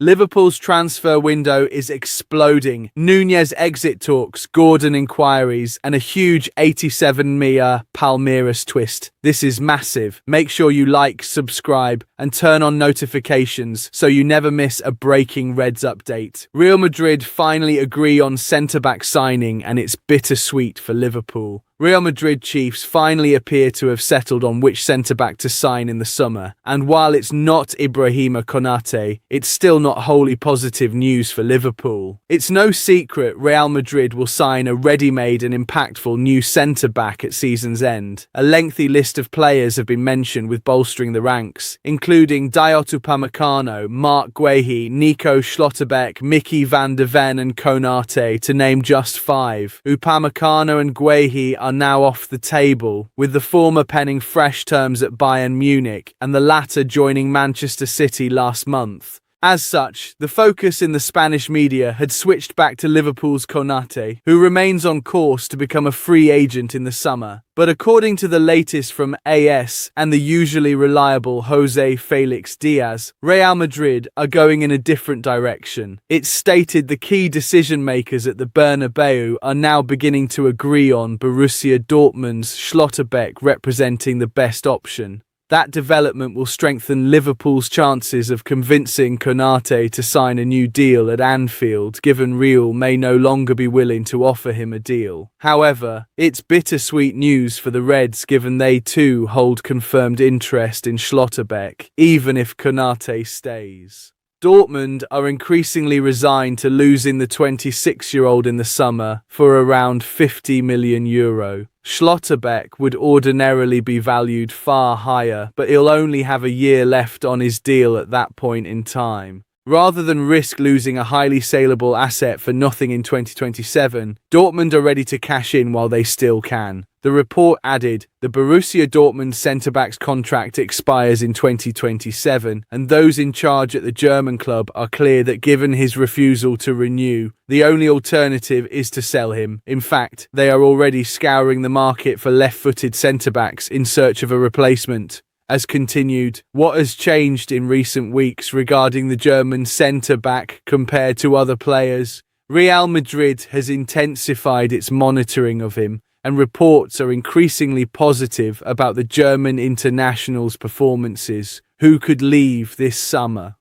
Liverpool's transfer window is exploding. Nunez exit talks, Gordon inquiries, and a huge 87M Palmeiras twist. This is massive. Make sure you like, subscribe, and turn on notifications so you never miss a breaking Reds update. Real Madrid finally agree on centre-back signing, and it's bittersweet for Liverpool. Real Madrid chiefs finally appear to have settled on which centre-back to sign in the summer, and while it's not Ibrahima Konate, it's still not wholly positive news for Liverpool. It's no secret Real Madrid will sign a ready-made and impactful new centre-back at season's end. A lengthy list of players have been mentioned with bolstering the ranks, including Diogo Upamecano, Mark Guehi, Nico Schlotterbeck, Mickey van de Ven and Konate, to name just 5. Upamecano and Guehi are now off the table, with the former penning fresh terms at Bayern Munich and the latter joining Manchester City last month. As such, the focus in the Spanish media had switched back to Liverpool's Konate, who remains on course to become a free agent in the summer. But according to the latest from AS and the usually reliable Jose Felix Diaz, Real Madrid are going in a different direction. It's stated the key decision makers at the Bernabeu are now beginning to agree on Borussia Dortmund's Schlotterbeck representing the best option. That development will strengthen Liverpool's chances of convincing Konate to sign a new deal at Anfield, given Real may no longer be willing to offer him a deal. However, it's bittersweet news for the Reds, given they too hold confirmed interest in Schlotterbeck, even if Konate stays. Dortmund are increasingly resigned to losing the 26-year-old in the summer for around €50 million. Schlotterbeck would ordinarily be valued far higher, but he'll only have a year left on his deal at that point in time. Rather than risk losing a highly saleable asset for nothing in 2027, Dortmund are ready to cash in while they still can. The report added, the Borussia Dortmund centre-back's contract expires in 2027, and those in charge at the German club are clear that given his refusal to renew, the only alternative is to sell him. In fact, they are already scouring the market for left-footed centre-backs in search of a replacement. As continued, what has changed in recent weeks regarding the German centre-back compared to other players? Real Madrid has intensified its monitoring of him, and reports are increasingly positive about the German international's performances, who could leave this summer.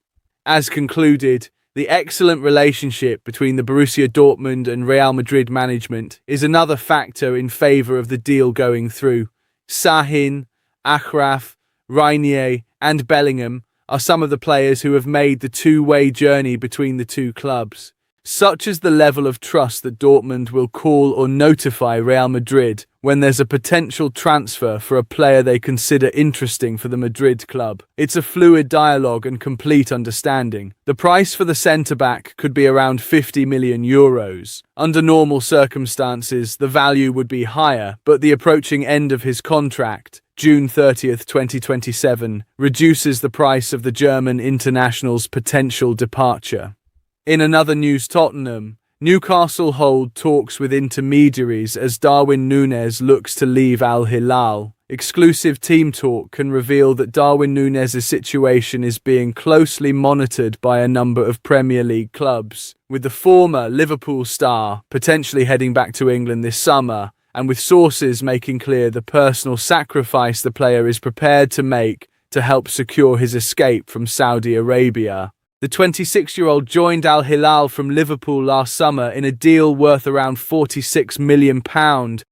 As concluded, the excellent relationship between the Borussia Dortmund and Real Madrid management is another factor in favour of the deal going through. Sahin, Achraf, Rainier and Bellingham are some of the players who have made the two-way journey between the two clubs. Such is the level of trust that Dortmund will call or notify Real Madrid when there's a potential transfer for a player they consider interesting for the Madrid club. It's a fluid dialogue and complete understanding. The price for the centre-back could be around €50 million. Under normal circumstances, the value would be higher, but the approaching end of his contract, June 30th, 2027, reduces the price of the German international's potential departure. In another news, Tottenham, Newcastle hold talks with intermediaries as Darwin Nunez looks to leave Al Hilal. Exclusive team talk can reveal that Darwin Nunez's situation is being closely monitored by a number of Premier League clubs, with the former Liverpool star potentially heading back to England this summer, and with sources making clear the personal sacrifice the player is prepared to make to help secure his escape from Saudi Arabia. The 26-year-old joined Al Hilal from Liverpool last summer in a deal worth around £46 million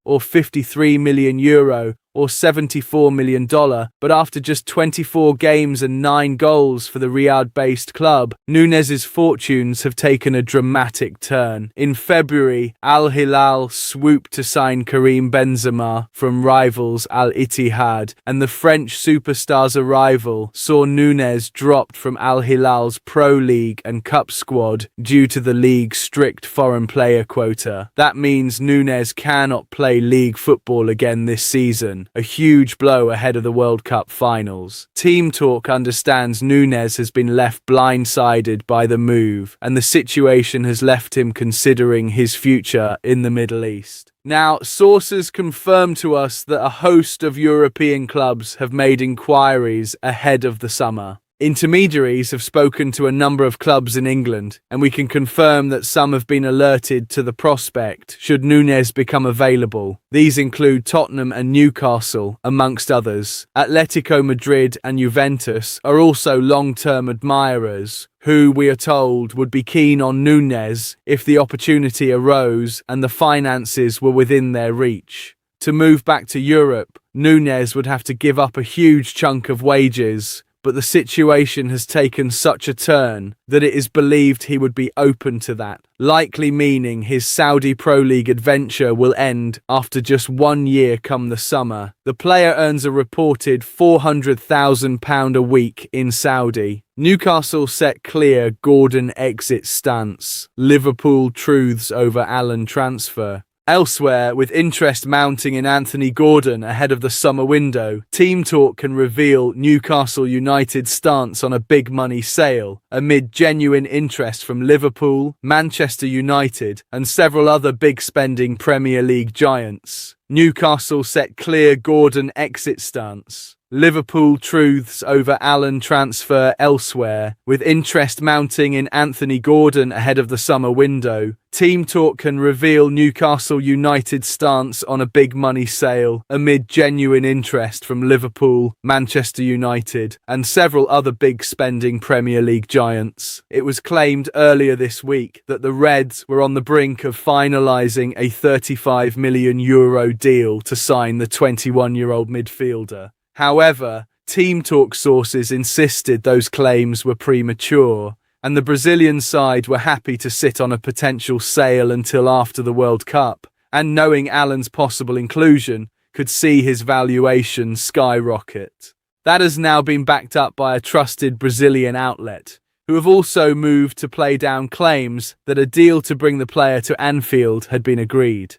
or €53 million or $74 million, but after just 24 games and 9 goals for the Riyadh-based club, Nunez's fortunes have taken a dramatic turn. In February, Al Hilal swooped to sign Karim Benzema from rivals Al Ittihad, and the French superstar's arrival saw Nunez dropped from Al Hilal's Pro League and Cup squad due to the league's strict foreign player quota. That means Nunez cannot play league football again this season, a huge blow ahead of the World Cup finals. Team Talk understands Nunez has been left blindsided by the move, and the situation has left him considering his future in the Middle East. Now, sources confirm to us that a host of European clubs have made inquiries ahead of the summer. Intermediaries have spoken to a number of clubs in England, and we can confirm that some have been alerted to the prospect should Nunez become available. These include Tottenham and Newcastle, amongst others. Atletico Madrid and Juventus are also long-term admirers, who, we are told, would be keen on Nunez if the opportunity arose and the finances were within their reach. To move back to Europe, Nunez would have to give up a huge chunk of wages, but the situation has taken such a turn that it is believed he would be open to that, likely meaning his Saudi Pro League adventure will end after just 1 year come the summer. The player earns a reported £400,000 a week in Saudi. Newcastle set clear Gordon exit stance. Liverpool truths over Allen transfer. Elsewhere, with interest mounting in Anthony Gordon ahead of the summer window, Team Talk can reveal Newcastle United's stance on a big money sale, amid genuine interest from Liverpool, Manchester United, and several other big spending Premier League giants. Newcastle set clear Gordon exit stance. Liverpool truths over Allen transfer elsewhere, with interest mounting in Anthony Gordon ahead of the summer window. Team Talk can reveal Newcastle United's stance on a big money sale, amid genuine interest from Liverpool, Manchester United, and several other big spending Premier League giants. It was claimed earlier this week that the Reds were on the brink of finalising a €35 million deal to sign the 21-year-old midfielder. However, Team Talk sources insisted those claims were premature, and the Brazilian side were happy to sit on a potential sale until after the World Cup, and knowing Allen's possible inclusion, could see his valuation skyrocket. That has now been backed up by a trusted Brazilian outlet, who have also moved to play down claims that a deal to bring the player to Anfield had been agreed.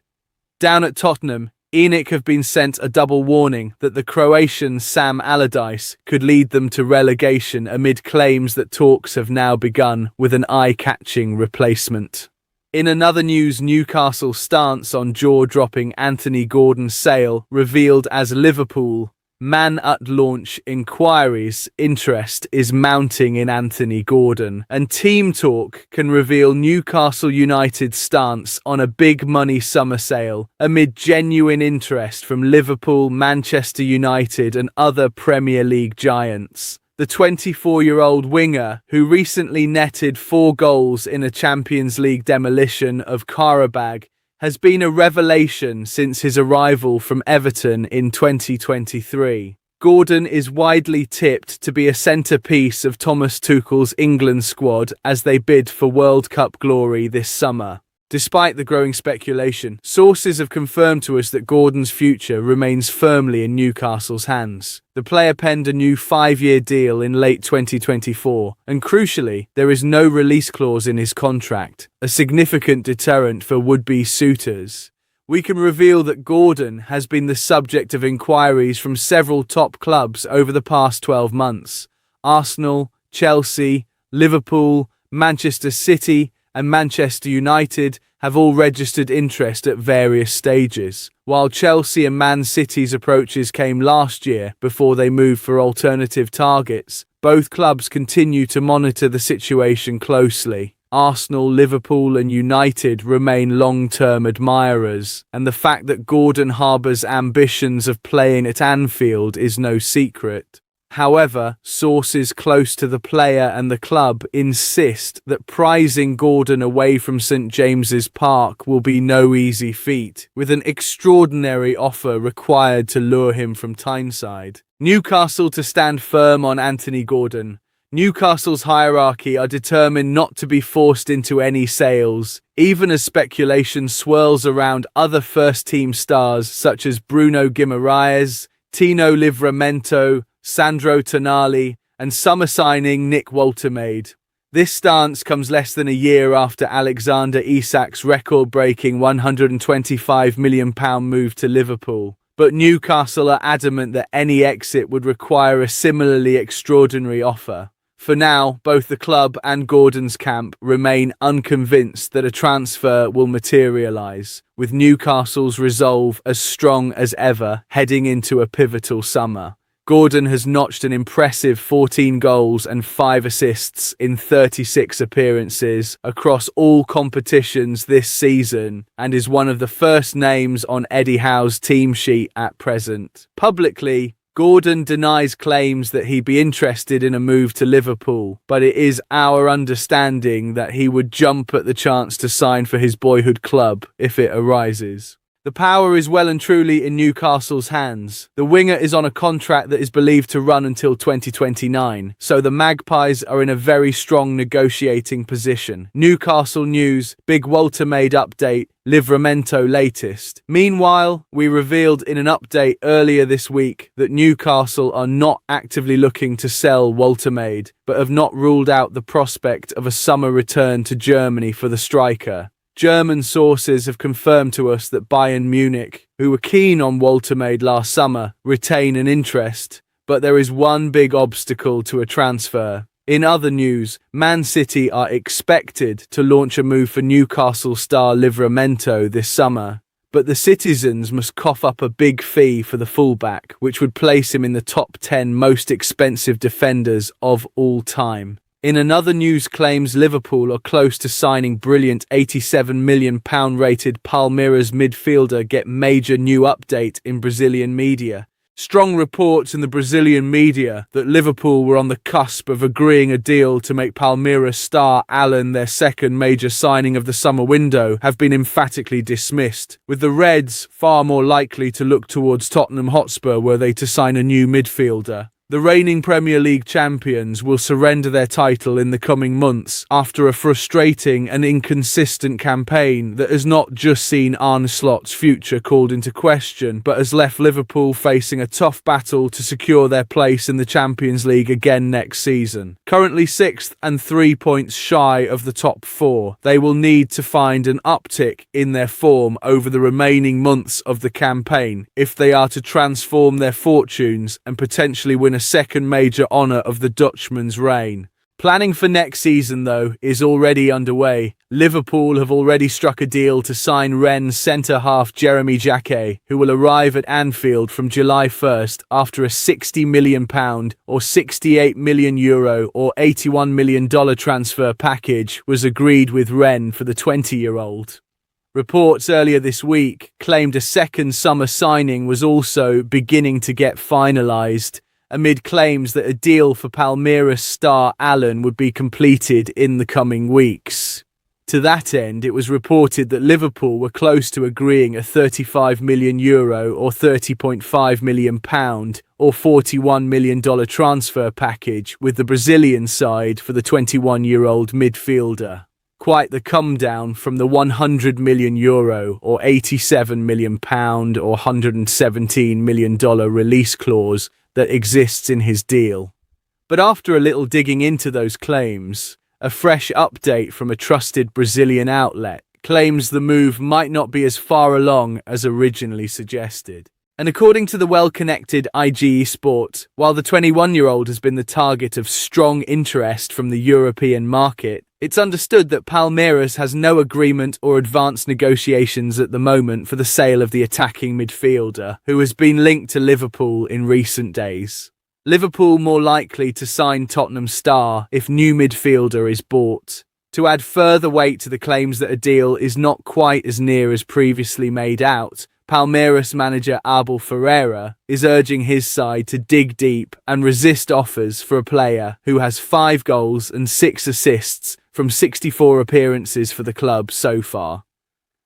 Down at Tottenham, ENIC have been sent a double warning that the Croatian Sam Allardyce could lead them to relegation amid claims that talks have now begun with an eye-catching replacement. In another news, Newcastle's stance on jaw-dropping Anthony Gordon's sale revealed as Liverpool Man at launch inquiries. Interest is mounting in Anthony Gordon, and Team Talk can reveal Newcastle United's stance on a big money summer sale amid genuine interest from Liverpool, Manchester United, and other Premier League giants. The 24-year-old winger, who recently netted 4 goals in a Champions League demolition of Qarabag, has been a revelation since his arrival from Everton in 2023. Gordon is widely tipped to be a centrepiece of Thomas Tuchel's England squad as they bid for World Cup glory this summer. Despite the growing speculation, sources have confirmed to us that Gordon's future remains firmly in Newcastle's hands. The player penned a new 5-year deal in late 2024, and crucially, there is no release clause in his contract, a significant deterrent for would-be suitors. We can reveal that Gordon has been the subject of inquiries from several top clubs over the past 12 months. Arsenal, Chelsea, Liverpool, Manchester City, and Manchester United have all registered interest at various stages, while Chelsea and Man City's approaches came last year before they moved for alternative targets. Both clubs continue to monitor the situation closely. Arsenal, Liverpool and United remain long-term admirers, and the fact that Gordon harbours ambitions of playing at Anfield is no secret. However, sources close to the player and the club insist that prizing Gordon away from St James's Park will be no easy feat, with an extraordinary offer required to lure him from Tyneside. Newcastle to stand firm on Anthony Gordon. Newcastle's hierarchy are determined not to be forced into any sales, even as speculation swirls around other first-team stars such as Bruno Guimaraes, Tino Livramento, Sandro Tonali, and summer signing Nick Woltemade. This stance comes less than a year after Alexander Isak's record-breaking £125 million move to Liverpool, but Newcastle are adamant that any exit would require a similarly extraordinary offer. For now, both the club and Gordon's camp remain unconvinced that a transfer will materialise, with Newcastle's resolve as strong as ever heading into a pivotal summer. Gordon has notched an impressive 14 goals and 5 assists in 36 appearances across all competitions this season and is one of the first names on Eddie Howe's team sheet at present. Publicly, Gordon denies claims that he'd be interested in a move to Liverpool, but it is our understanding that he would jump at the chance to sign for his boyhood club if it arises. The power is well and truly in Newcastle's hands. The winger is on a contract that is believed to run until 2029, so the Magpies are in a very strong negotiating position. Newcastle news, big Walter Maid update, Livramento latest. Meanwhile, we revealed in an update earlier this week that Newcastle are not actively looking to sell Walter Maid, but have not ruled out the prospect of a summer return to Germany for the striker. German sources have confirmed to us that Bayern Munich, who were keen on Walter Maid last summer, retain an interest, but there is one big obstacle to a transfer. In other news, Man City are expected to launch a move for Newcastle star Livramento this summer, but the citizens must cough up a big fee for the fullback, which would place him in the top 10 most expensive defenders of all time. In another news claims, Liverpool are close to signing brilliant £87 million rated Palmeiras midfielder get major new update in Brazilian media. Strong reports in the Brazilian media that Liverpool were on the cusp of agreeing a deal to make Palmeiras star Allen their second major signing of the summer window have been emphatically dismissed, with the Reds far more likely to look towards Tottenham Hotspur were they to sign a new midfielder. The reigning Premier League champions will surrender their title in the coming months after a frustrating and inconsistent campaign that has not just seen Arne Slot's future called into question, but has left Liverpool facing a tough battle to secure their place in the Champions League again next season. Currently 6th and 3 points shy of the top 4, they will need to find an uptick in their form over the remaining months of the campaign if they are to transform their fortunes and potentially win a second major honour of the Dutchman's reign. Planning for next season, though, is already underway. Liverpool have already struck a deal to sign Rennes centre-half Jeremy Jacquet, who will arrive at Anfield from July 1st after a £60 million or €68 million or $81 million transfer package was agreed with Rennes for the 20-year-old. Reports earlier this week claimed a second summer signing was also beginning to get finalised, amid claims that a deal for Palmeiras star Allen would be completed in the coming weeks. To that end, it was reported that Liverpool were close to agreeing a €35 million or £30.5 million or $41 million transfer package with the Brazilian side for the 21-year-old midfielder. Quite the come down from the €100 million or £87 million or $117 million release clause that exists in his deal. But after a little digging into those claims, a fresh update from a trusted Brazilian outlet claims the move might not be as far along as originally suggested. And according to the well-connected IGE Sport, while the 21-year-old has been the target of strong interest from the European market, it's understood that Palmeiras has no agreement or advanced negotiations at the moment for the sale of the attacking midfielder, who has been linked to Liverpool in recent days. Liverpool more likely to sign Tottenham star if new midfielder is bought. To add further weight to the claims that a deal is not quite as near as previously made out, Palmeiras manager Abel Ferreira is urging his side to dig deep and resist offers for a player who has 5 goals and 6 assists from 64 appearances for the club so far.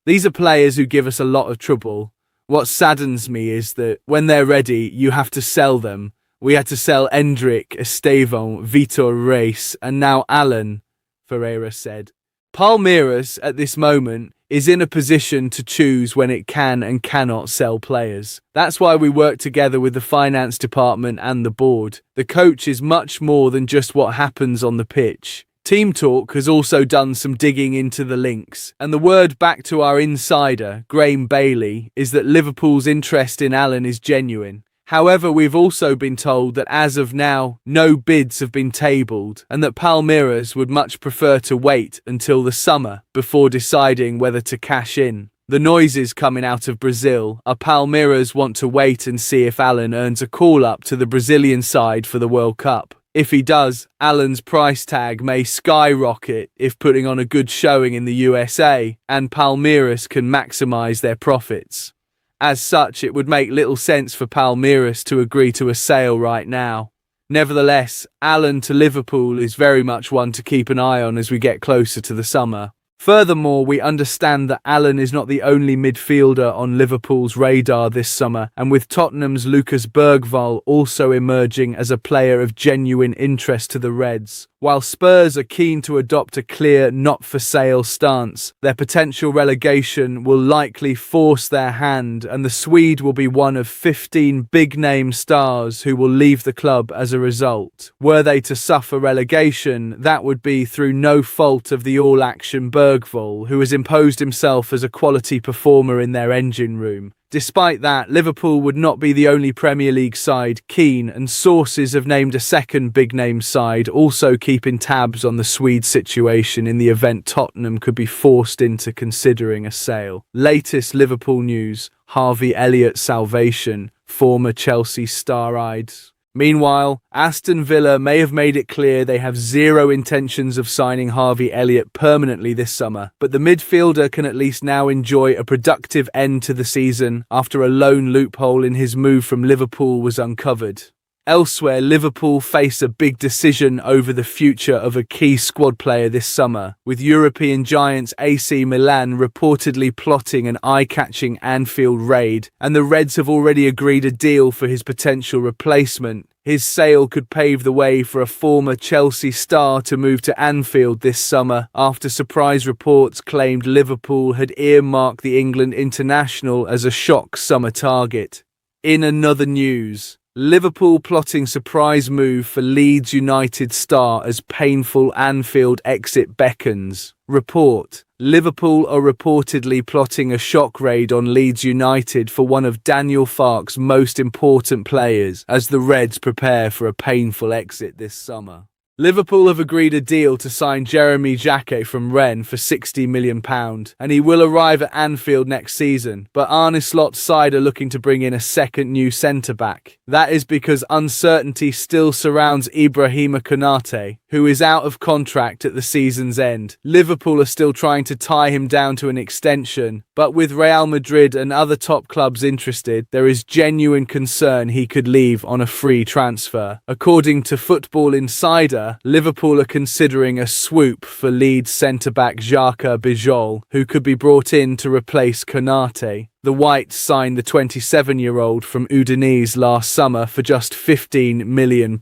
These are players who give us a lot of trouble. What saddens me is that when they're ready, you have to sell them. We had to sell Endrick, Estevão, Vitor Reis, and now Allen, Ferreira said. Palmeiras, at this moment, is in a position to choose when it can and cannot sell players. That's why we work together with the finance department and the board. The coach is much more than just what happens on the pitch. Team Talk has also done some digging into the links, and the word back to our insider, Graham Bailey, is that Liverpool's interest in Allen is genuine. However, we've also been told that as of now, no bids have been tabled and that Palmeiras would much prefer to wait until the summer before deciding whether to cash in. The noises coming out of Brazil are Palmeiras want to wait and see if Alan earns a call-up to the Brazilian side for the World Cup. If he does, Alan's price tag may skyrocket if putting on a good showing in the USA, and Palmeiras can maximise their profits. As such, it would make little sense for Palmeiras to agree to a sale right now. Nevertheless, Alan to Liverpool is very much one to keep an eye on as we get closer to the summer. Furthermore, we understand that Alan is not the only midfielder on Liverpool's radar this summer, and with Tottenham's Lucas Bergvall also emerging as a player of genuine interest to the Reds. While Spurs are keen to adopt a clear not-for-sale stance, their potential relegation will likely force their hand, and the Swede will be one of 15 big-name stars who will leave the club as a result. Were they to suffer relegation, that would be through no fault of the all-action Bergvall, who has imposed himself as a quality performer in their engine room. Despite that, Liverpool would not be the only Premier League side keen, and sources have named a second big-name side also keeping tabs on the Swede's situation in the event Tottenham could be forced into considering a sale. Latest Liverpool news: Harvey Elliott's salvation, former Chelsea star-eyed. Meanwhile, Aston Villa may have made it clear they have zero intentions of signing Harvey Elliott permanently this summer, but the midfielder can at least now enjoy a productive end to the season after a loan loophole in his move from Liverpool was uncovered. Elsewhere, Liverpool face a big decision over the future of a key squad player this summer, with European giants AC Milan reportedly plotting an eye-catching Anfield raid, and the Reds have already agreed a deal for his potential replacement. His sale could pave the way for a former Chelsea star to move to Anfield this summer after surprise reports claimed Liverpool had earmarked the England international as a shock summer target. In another news, Liverpool plotting surprise move for Leeds United star as painful Anfield exit beckons. Report: Liverpool are reportedly plotting a shock raid on Leeds United for one of Daniel Farke's most important players as the Reds prepare for a painful exit this summer. Liverpool have agreed a deal to sign Jeremy Jacquet from Rennes for £60 million, and he will arrive at Anfield next season, but Arne Slot's side are looking to bring in a second new centre-back. That is because uncertainty still surrounds Ibrahima Konate, who is out of contract at the season's end. Liverpool are still trying to tie him down to an extension, but with Real Madrid and other top clubs interested, there is genuine concern he could leave on a free transfer. According to Football Insider, Liverpool are considering a swoop for Leeds centre-back Xhaka Bijol, who could be brought in to replace Konate. The Whites signed the 27-year-old from Udinese last summer for just £15 million,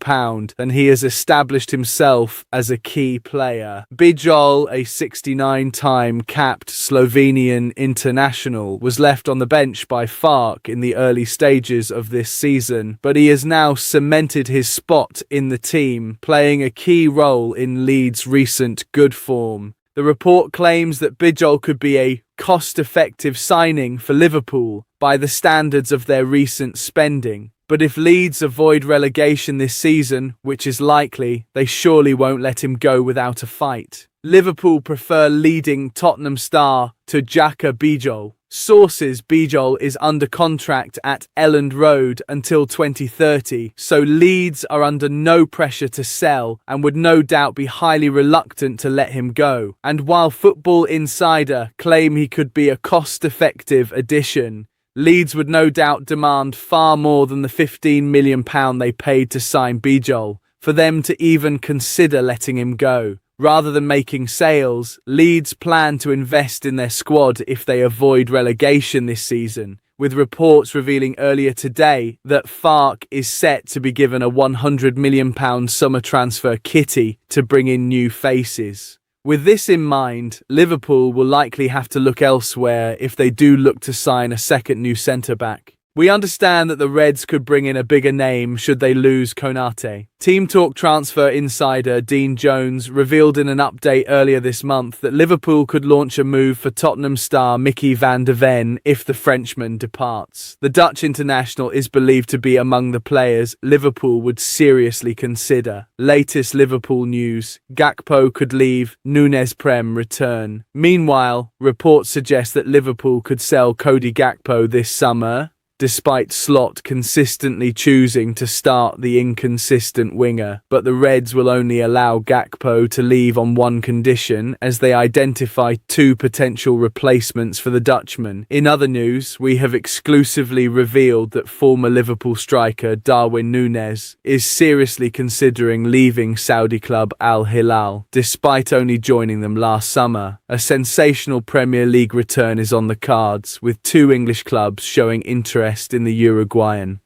and he has established himself as a key player. Bijol, a 69-time capped Slovenian international, was left on the bench by Farke in the early stages of this season, but he has now cemented his spot in the team, playing a key role in Leeds' recent good form. The report claims that Bijol could be a cost-effective signing for Liverpool by the standards of their recent spending. But if Leeds avoid relegation this season, which is likely, they surely won't let him go without a fight. Liverpool prefer leading Tottenham star to Xhaka Bijol. Sources: Bijol is under contract at Elland Road until 2030, so Leeds are under no pressure to sell and would no doubt be highly reluctant to let him go. And while Football Insider claim he could be a cost-effective addition, Leeds would no doubt demand far more than the £15 million they paid to sign Bijol for them to even consider letting him go. Rather than making sales, Leeds plan to invest in their squad if they avoid relegation this season, with reports revealing earlier today that Farke is set to be given a £100 million summer transfer kitty to bring in new faces. With this in mind, Liverpool will likely have to look elsewhere if they do look to sign a second new centre-back. We understand that the Reds could bring in a bigger name should they lose Konate. Team Talk transfer insider Dean Jones revealed in an update earlier this month that Liverpool could launch a move for Tottenham star Mickey van de Ven if the Frenchman departs. The Dutch international is believed to be among the players Liverpool would seriously consider. Latest Liverpool news: Gakpo could leave, Nunez Prem return. Meanwhile, reports suggest that Liverpool could sell Cody Gakpo this summer, despite Slot consistently choosing to start the inconsistent winger. But the Reds will only allow Gakpo to leave on one condition, as they identify two potential replacements for the Dutchman. In other news, we have exclusively revealed that former Liverpool striker Darwin Nunez is seriously considering leaving Saudi club Al Hilal, despite only joining them last summer. A sensational Premier League return is on the cards, with two English clubs showing interest in the Uruguayan.